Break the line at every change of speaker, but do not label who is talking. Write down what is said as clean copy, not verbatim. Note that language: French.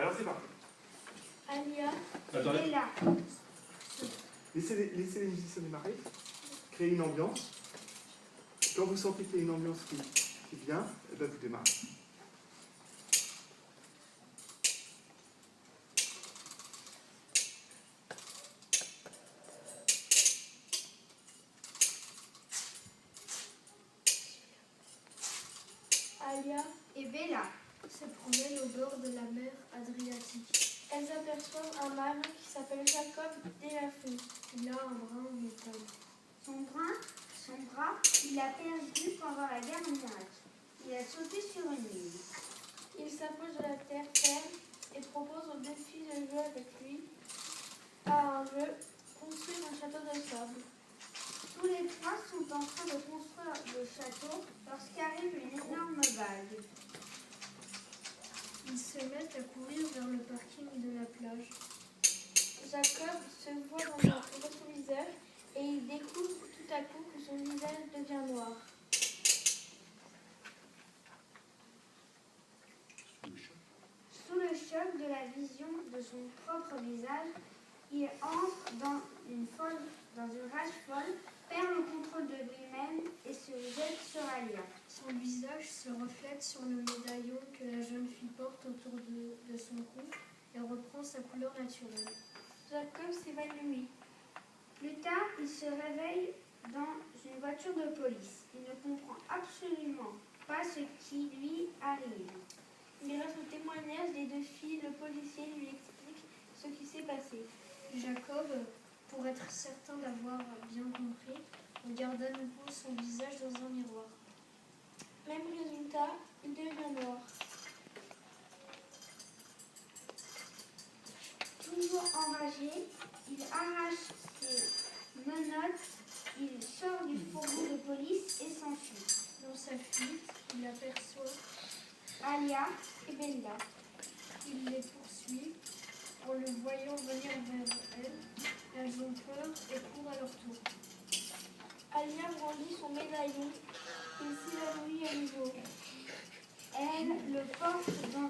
Alors c'est parti.
Alia,
Attendez.
Bella.
Laissez les musiciens démarrer. Créez une ambiance. Quand vous sentez qu'il y a une ambiance qui vient, eh ben vous démarrez.
Alia
Et Bella.
se promènent au bord de la mer Adriatique. Elles aperçoivent un mâle qui s'appelle Jacob Delafont. Il a un bras en métal.
Son bras, il l'a perdu pendant la guerre mondiale. Il a sauté sur une île.
Il s'approche de la terre ferme et propose aux deux filles de jouer avec lui à un jeu, construire un château de sable.
Tous les trois sont en train de construire le château lorsqu'arrive une énorme vague.
Ils se mettent à courir vers le parking de la plage. Jacob se voit dans son visage et il découvre tout à coup que son visage devient noir.
Sous le choc de la vision de son propre visage, il entre dans une rage folle, perd le contrôle de lui-même et se jette sur Alia.
Son visage se reflète sur le médaillon que la jeune fille porte autour de son cou et reprend sa couleur naturelle. Jacob s'évanouit.
Plus tard, il se réveille dans une voiture de police. Il ne comprend absolument pas ce qui lui arrive.
Grâce au témoignage des deux filles, le policier lui explique ce qui s'est passé. Jacob, pour être certain d'avoir bien compris, regarde à nouveau son visage dans un miroir. Même résultat, il devient noir.
Toujours enragé, il arrache ses menottes, il sort du fourgon de police et s'enfuit.
Dans sa fuite, il aperçoit
Alia
et Bella. Il les poursuit. En le voyant venir vers elles ont peur et courent à leur tour. Alia brandit son médaillon. Il s'évanouit à nouveau.
Elle le porte dans